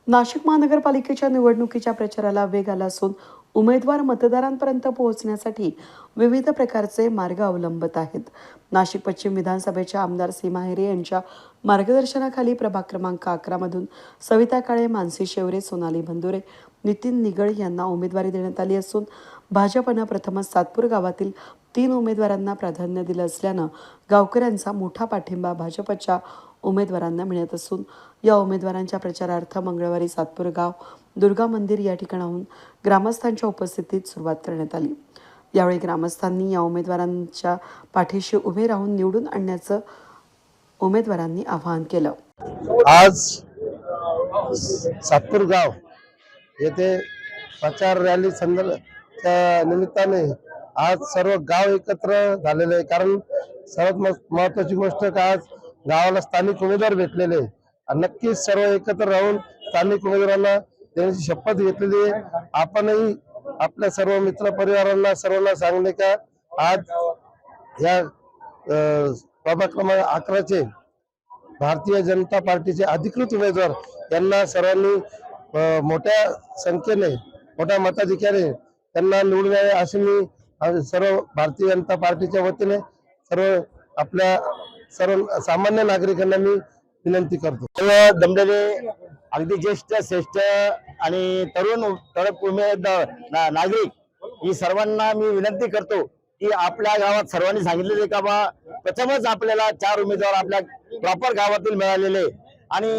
नाशिक महानगरपालिकेच्या निवडणुकीच्या प्रचाराला वेग आला असून उमेदवार मतदारांपर्यंत पोहोचण्यासाठी विविध प्रकारचे मार्ग अवलंबत आहेत. नाशिक पश्चिम विधानसभेच्या आमदार सीमा हिरे यांच्या मार्गदर्शनाखाली प्रभाग क्रमांक 11 मधून सविता काळे, मानसी शेवरे, सोनाली बंदुरे, नितीन निगळ यांना उमेदवारी देण्यात आली असून भाजपनं प्रथमच सातपूर गावातील 3 उमेदवारांना प्राधान्य दिलं असल्यानं गावकऱ्यांचा मोठा पाठिंबा भाजपच्या उमेदवारांना मिळत असून या उमेदवारांच्या प्रचारार्थ मंगळवारी सातपूर गाव दुर्गा मंदिर या ठिकाणाहून ग्रामस्थांच्या उपस्थितीत सुरुवात करण्यात आली. यावेळी ग्रामस्थांनी या उमेदवारांच्या पाठीशी उभे राहून निवडून आणण्याचं उमेदवारांनी आवाहन केलं. आज सातपूर गाव येथे प्रचार रॅली संदर्भाच्या निमित्ताने आज सर्व गाव एकत्र झालेले आहे. कारण सर्वात महत्वाची गोष्ट का आज गावाला स्थानिक उमेदवार भेटलेले आणि नक्कीच सर्व एकत्र राहून स्थानिक उमेदवारांना देण्याची शपथ घेतलेली आहे. आपणही आपल्या सर्व मित्र परिवारांना सर्वांना सांगणे का आज या प्रभाग क्रमांक 11चे भारतीय जनता पार्टीचे अधिकृत उमेदवार यांना सर्वांनी मोठ्या संख्येने मोठ्या मताधिक्याने त्यांना निवडून यावे असे मी सर्व भारतीय जनता पार्टीच्या वतीने सर्व आपल्या सर्व सामान्य नागरिकांना मी विनंती करतो. दमलेले अगदी ज्येष्ठ श्रेष्ठ आणि तरुण तडक उमेदवार नागरिक ही सर्वांना मी विनंती करतो की आपल्या गावात सर्वांनी सांगितलेले का बा प्रथमच आपल्याला 4 उमेदवार आपल्या प्रॉपर गावातील मिळालेले आणि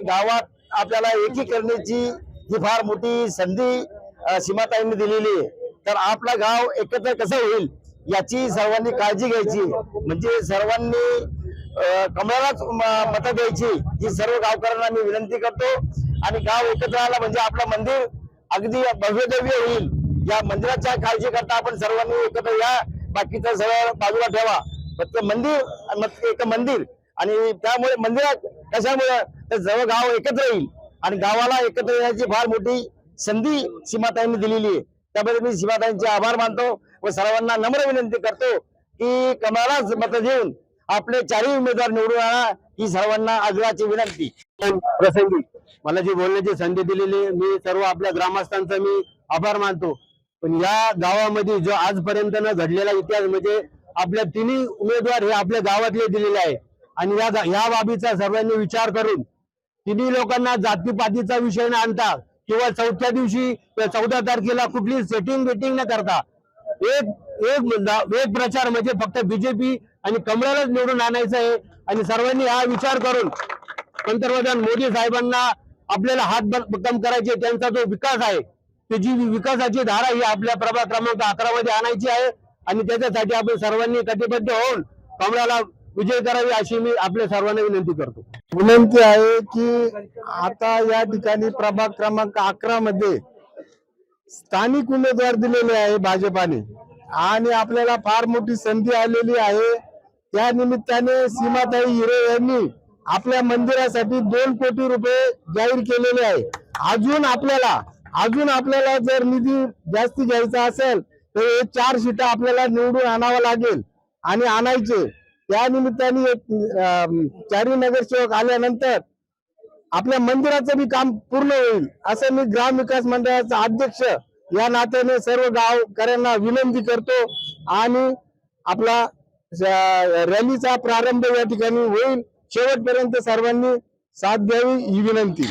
गावात आपल्याला एकीकरणाची ही फार मोठी संधी सीमाताईंनी दिलेली आहे. तर आपलं गाव एकत्र कसं होईल याची सर्वांनी काळजी घ्यायची, म्हणजे सर्वांनी कमळालाच मतं द्यायची ही सर्व गावकऱ्यांना मी विनंती करतो. आणि गाव एकत्र आला म्हणजे आपलं मंदिर अगदी भव्यदिव्य होईल. या मंदिराच्या काळजी करता आपण सर्वांनी एकत्र या, बाकीचं सगळं बाजूला ठेवा. फक्त मंदिर एक मंदिर आणि त्यामुळे मंदिरात कशामुळे तर सर्व गाव एकत्र येईल आणि गावाला एकत्र येण्याची फार मोठी संधी सीमाताईंनी दिलेली आहे. त्याबद्दल मी सीमाताईंचे आभार मानतो व सर्वांना नम्र विनंती करतो की कमळालाच मत देऊन आपले 4ही उमेदवार निवडून आणा ही सर्वांना आग्रहाची विनंती. प्रसंगी मला जी बोलण्याची संधी दिलेली मी सर्व आपल्या ग्रामस्थांचा मी आभार मानतो. पण या गावामध्ये जो आजपर्यंत न घडलेला इतिहास म्हणजे आपल्या 3ही उमेदवार हे आपल्या गावातले दिलेले आहे आणि या बाबीचा सर्वांनी विचार करून 3ही लोकांना जातीपातीचा विषय न आणता किंवा चौथ्या दिवशी 14 तारखेला कुठली सेटिंग बिटिंग न करता एक प्रचार म्हणजे फक्त बीजेपी आणि कमळालाच निवडून आणायचं आहे. आणि सर्वांनी हा विचार करून पंतप्रधान मोदी साहेबांना आपल्याला हात भक्कम करायचे, त्यांचा जो विकास आहे त्याची विकासाची धारा ही आपल्या प्रभाग क्रमांक 11 मध्ये आणायची आहे आणि त्याच्यासाठी आपण सर्वांनी कटिबद्ध होऊन कमळाला विजय करावी अशी मी आपल्या सर्वांना विनंती करतो. विनंती आहे की आता या ठिकाणी प्रभाग क्रमांक 11 मध्ये स्थानिक उमेदवार दिलेले आहे भाजपाने आणि आपल्याला फार मोठी संधी आलेली आहे. त्या निमित्ताने सीमाताई हिरे यांनी आपल्या मंदिरासाठी 2 कोटी रुपये जाहीर केलेले आहे. अजून आपल्याला जर निधी जास्त घ्यायचा असेल तर 4 सीटा आपल्याला निवडून आणावं लागेल आणि आणायचे. त्या निमित्ताने 4ही नगरसेवक आल्यानंतर आपल्या मंदिराचं बी काम पूर्ण होईल असं मी ग्राम विकास मंडळाचा अध्यक्ष या नात्याने सर्व गावकऱ्यांना विनंती करतो आणि आपला रॅलीचा प्रारंभ या ठिकाणी होईल. शेवटपर्यंत सर्वांनी साथ द्यावी ही विनंती.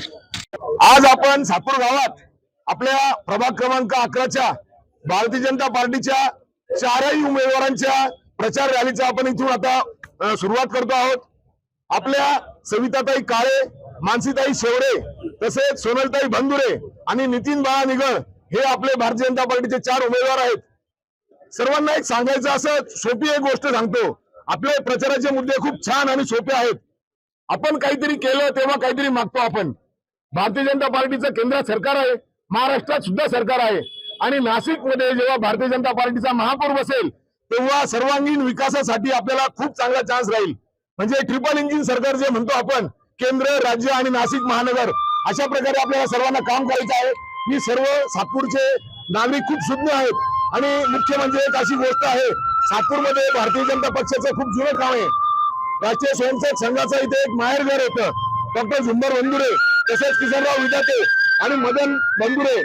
आज आपण सातपूर गावात आपल्या प्रभाग क्रमांक 11च्या भारतीय जनता पार्टीच्या 4ही उमेदवारांच्या प्रचार रॅलीचा आपण इथून आता सुरुवात करतो आहोत. आपल्या सविताताई काळे, मानसीताई शेवरे तसेच सोनलताई बंदुरे आणि नितीन बाळा निगळ हे आपले भारतीय जनता पार्टीचे 4 उमेदवार आहेत. सर्वांना एक सांगायचं असं सोपी एक गोष्ट सांगतो, आपले प्रचाराचे मुद्दे खूप छान आणि सोपे आहेत. आपण काहीतरी केलं तेव्हा काहीतरी मागतो. आपण भारतीय जनता पार्टीचं केंद्रात सरकार आहे, महाराष्ट्रात सुद्धा सरकार आहे आणि नाशिकमध्ये जेव्हा भारतीय जनता पार्टीचा महापौर बसेल तेव्हा सर्वांगीण विकासासाठी आपल्याला खूप चांगला चान्स राहील. म्हणजे ट्रिपल इंजिन सरकार जे म्हणतो आपण, केंद्र, राज्य आणि नाशिक महानगर, अशा प्रकारे आपल्याला सर्वांना काम करायचं आहे. मी सर्व सातपूरचे नागरिक खूप सुज्ञ आहेत आणि मुख्य म्हणजे एक अशी गोष्ट आहे, सातपूरमध्ये भारतीय जनता पक्षाचं खूप जुनं काम आहे. राष्ट्रीय स्वयंसेवक संघाचं इथे एक माहेरघर होतं डॉक्टर झुंबर बंधुरे, तसेच किसनराव विधाते आणि मदन बंधुरे,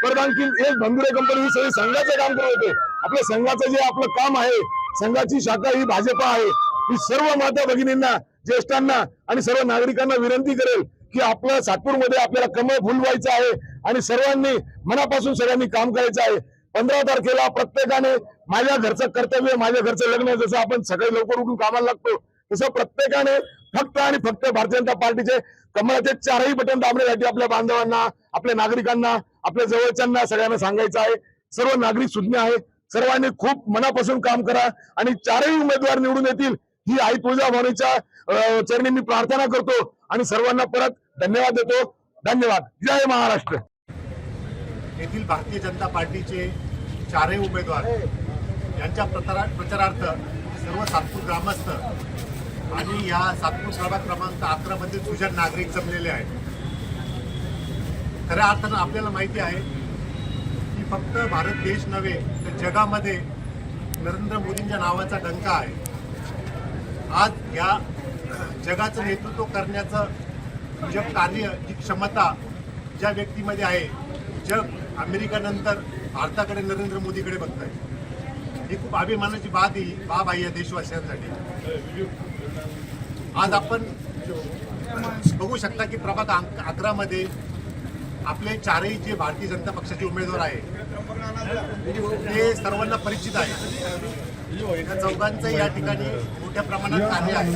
परत आणखी एक बंधुरे कंपनी, ही सगळी संघाचं काम करत होते. आपल्या संघाचं जे आपलं काम आहे, संघाची शाखा ही भाजपा आहे. ही सर्व माता भगिनींना, ज्येष्ठांना आणि सर्व नागरिकांना विनंती करेल की आपलं सातपूरमध्ये आपल्याला कमळ फुलवायचं आहे आणि सर्वांनी मनापासून सगळ्यांनी काम करायचं आहे. 15 तारखेला प्रत्येकाने माझ्या घरचं कर्तव्य, माझ्या घरचं लग्न, जसं आपण सकाळी लवकर उठून कामाला लागतो तसं प्रत्येकाने फक्त आणि फक्त भारतीय जनता पार्टीचे कमळाचे 4ही बटन दाबण्यासाठी आपल्या बांधवांना, आपल्या नागरिकांना, आपल्या जवळच्यांना सगळ्यांना सांगायचं आहे. सर्व नागरिक सुज्ञ आहे. सर्वांनी खूप मनापासून काम करा आणि 4ही उमेदवार निवडून येतील ही आई तुळजाभवानीच्या चरणी मी प्रार्थना करतो आणि सर्वांना परत धन्यवाद देतो. धन्यवाद. जय महाराष्ट्र. येथील भारतीय जनता पार्टीचे 4ही उमेदवार यांच्या प्रचारार्थ सर्व सातपूर ग्रामस्थ आणि या सातपूर प्रभाग क्रमांक 11 मधील सुजाण नागरिक जमलेले आहेत. खऱ्या अर्थानं आपल्याला माहिती आहे की फक्त भारत देश नव्हे तर जगामध्ये नरेंद्र मोदींच्या नावाचा डंका आहे. आज या जगाचं नेतृत्व करण्याचं जे कार्य, जी क्षमता ज्या व्यक्तीमध्ये आहे, जग अमेरिकेनंतर भारताकडे नरेंद्र मोदीकडे बघत आहे. ही खूप अभिमानाची बाब आहे या देशवासियांसाठी. आज आपण बघू शकता की प्रभाग 11 मध्ये आपले 4ही जे भारतीय जनता पक्षाचे उमेदवार आहे ते सर्वांना परिचित आहे. या चौघांचं या ठिकाणी मोठ्या प्रमाणात कार्य आहे.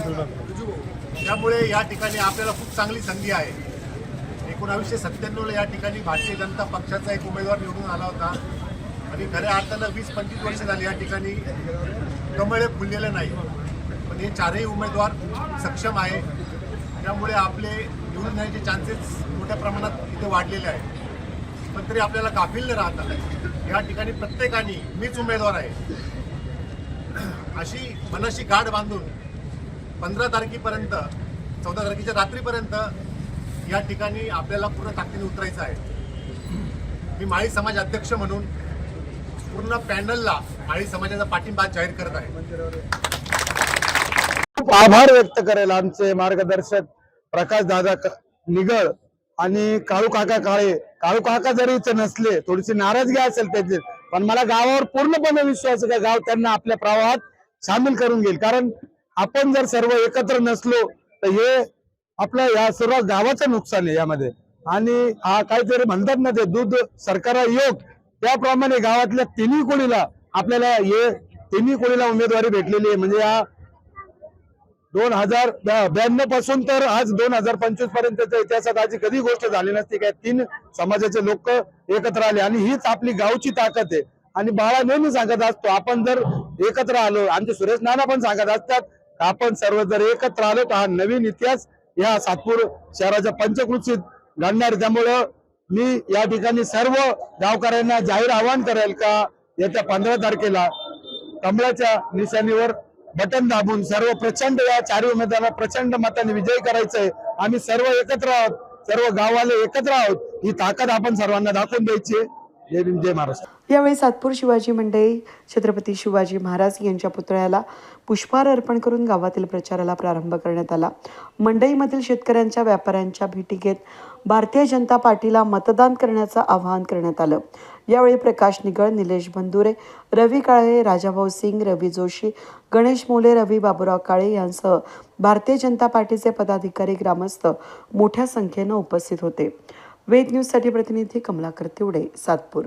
त्यामुळे या ठिकाणी आपल्याला खूप चांगली संधी आहे. 1997 या ठिकाणी भारतीय जनता पक्षाचा एक उमेदवार निवडून आला होता आणि खऱ्या अर्थानं 20-25 वर्ष झाली या ठिकाणी कमळ फुललेलं नाही. पण हे 4ही उमेदवार सक्षम आहे. त्यामुळे आपले निवडून येण्याचे चान्सेस मोठ्या प्रमाणात इथे वाढलेले आहेत. पण तरी आपल्याला गाफील न राहता या ठिकाणी प्रत्येकाने मीच उमेदवार आहे अशी मनाशी गाठ बांधून 15 तारखेपर्यंत, 14 तारखेच्या रात्रीपर्यंत या ठिकाणी आपल्याला पूर्ण ताकदीने उतरायचं आहे. मी माळी समाज अध्यक्ष म्हणून पूर्ण पॅनलला माळी समाजाचा पाठिंबा जाहीर करत आहे. खूप आभार व्यक्त करेल आमचे मार्गदर्शक प्रकाश दादा निगळ आणि काळू काका काळे. काळू काका जरी इथे नसले, थोडीशी नाराजगी असेल त्याची, पण मला गावावर पूर्णपणे विश्वास आहे का गाव त्यांना आपल्या प्रवाहात सामील करून घेईल. कारण आपण जर सर्व एकत्र नसलो तर हे आपलं या सर्व गावाचं नुकसान आहे यामध्ये. आणि हा काहीतरी म्हणतात ना ते दूध सरकारा योग, त्याप्रमाणे गावातल्या तिन्ही कोळीला आपल्याला हे तिन्ही कोळीला उमेदवारी भेटलेली आहे. म्हणजे या 2092 पासून तर आज 2025 पर्यंतच्या इतिहासात आजी कधी गोष्ट झाली नसती काय 3 समाजाचे लोक एकत्र आले. आणि हीच आपली गावची ताकद आहे. आणि बाळा नेहमी सांगत असतो, आपण जर एकत्र आलो, आमचे सुरेश नाना पण सांगत असतात, आपण सर्व जर एकत्र आलो तर हा नवीन इतिहास या सातपूर शहराच्या पंचकृषीत घडणार. त्यामुळं मी या ठिकाणी सर्व गावकऱ्यांना जाहीर आवाहन करेल का येत्या 15 तारखेला कमळाच्या निशाणीवर बटन दाबून सर्व प्रचंड या 4ही उमेदवारांना प्रचंड मताने विजयी करायचंय. आम्ही सर्व एकत्र आहोत, सर्व गाववाले एकत्र आहोत. ही ताकद आपण सर्वांना दाखवून द्यायची आहे. जय भीम, जय महाराष्ट्र. यावेळी सातपूर शिवाजी मंडई छत्रपती शिवाजी महाराज यांच्या पुतळ्याला पुष्पहार अर्पण करून गावातील प्रचाराला प्रारंभ करण्यात आला. मंडईमधील शेतकऱ्यांच्या, व्यापाऱ्यांच्या भेटी घेत भारतीय जनता पार्टीला मतदान करण्याचं आवाहन करण्यात आलं. यावेळी प्रकाश निगळ, निलेश बंधुरे, रवी काळे, राजाभाऊ सिंग, रवी जोशी, गणेश मोले, रवी बाबूराव काळे यांसह भारतीय जनता पार्टीचे पदाधिकारी, ग्रामस्थ मोठ्या संख्येनं उपस्थित होते. वेद न्यूजसाठी प्रतिनिधी कमलाकर तिवडे, सातपूर.